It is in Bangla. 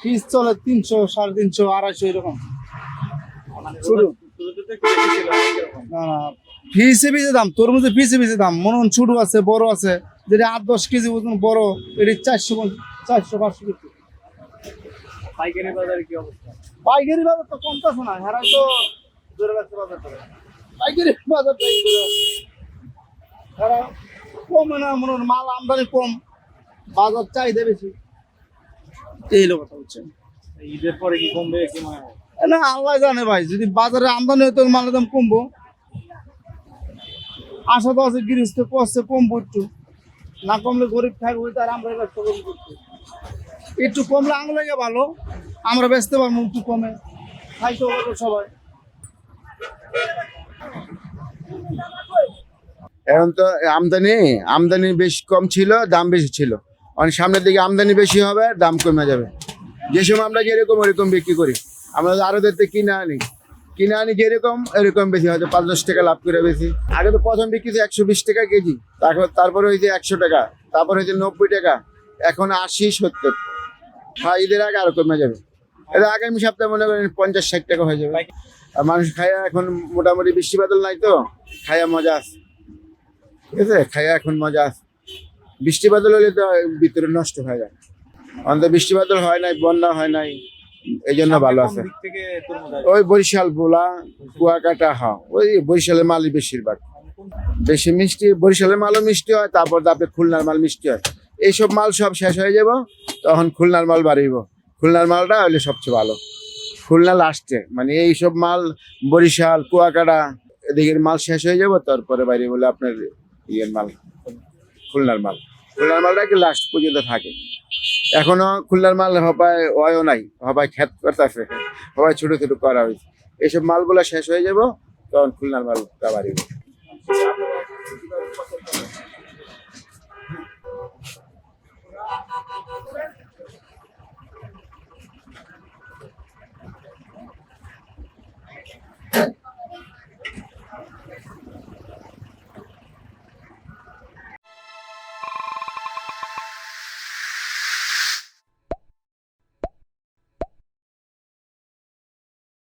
পিস চলে 300, 350, 250 এরকম। শুরু না না পিসে পিসে দাম, তরমুজের পিসে পিসে দাম। মনে হয় ছোট আছে, বড় আছে। যেটা 8-10 কেজি ওজন বড়, এটি 400-500 কেজি। পাইকারি বাজারে কি অবস্থা? পাইকারি বাজার তো কমতেছে না, হেরাই তো ধরে রাখছে বাজার করে। পাইকারি বাজারটা হেরা কমে না, মনে হয় মাল আমদানি কম, বাজার চাহিদা বেশি। এই হলো কথা হচ্ছে। ঈদের পরে কি কমবে কি মনে হয়? না আল্লাহ জানে ভাই, যদি বাজারে আমদানি হতো মালের দাম কমবো। আশা তো আছে গৃহস্থ করছে কমবো একটু, না কমলে গরিব থাকবো, তার আমরা ব্যস্ত করবো একটু কমলে আঙুলে ভালো, আমরা বেচতে পারবো একটু কমে, খাইতে পারবো সবাই। এখন তো আমদানি বেশ কম ছিল, দাম বেশি ছিল। অনেক সামনের দিকে আমদানি বেশি হবে, দাম কমে যাবে। যে সময় আমরা যেরকম ওরকম বিক্রি করি, আমরা আরোদের থেকে কিনে আনি যেরকম এরকম বেশি, হয়তো 5-10 টাকা লাভ করে বেশি। আগে তো প্রথম বিক্রি 120 টাকা কেজি, তারপরে হয়েছে 100 টাকা, তারপর হয়েছে 90 টাকা, এখন 80-70। হ্যাঁ, ঈদের আগে আরো কমে যাবে। এটা আগামী সপ্তাহে মনে করেন 50-60 টাকা হয়ে যাবে। আর মানুষ খায়া এখন মোটামুটি বৃষ্টি বাদল নাই তো, খায়া মজা আছে। ঠিক আছে, খায়া এখন মজা আছে। বৃষ্টি বাদল হলে তো ভিতরে নষ্ট হয়ে যায়। অন্তত বৃষ্টি বাদল হয় নাই, বন্যা হয় নাই, এই জন্য ভালো আছে। দিক থেকে তরমুজ ওই বরিশাল, বোলা, কুয়াকাটা, হ্যাঁ ওই বরিশালের মালই বেশিরভাগ বেশি মিষ্টি। বরিশালের মালও মিষ্টি হয়, তারপর আপনার খুলনার মাল মিষ্টি হয়। এইসব মাল সব শেষ হয়ে যাব, তখন খুলনার মাল বাড়িব। খুলনার মালটা হলে সবচেয়ে ভালো। খুলনা লাস্টে, মানে এইসব মাল বরিশাল, কুয়াকাটা এদিকের মাল শেষ হয়ে যাব, তারপরে বাইরে বলে আপনার ইয়ের মাল, খুলনার মালটা কি লাস্ট পর্যন্ত থাকে। এখনো খুলনার মাল হবায় ওয়ও নাই, হবায় খ্যাত করতেছে, হবায় ছোট ছোট করা হয়েছে। এইসব মালগুলা শেষ হয়ে যাব, তখন খুলনার মালটা বাড়িব।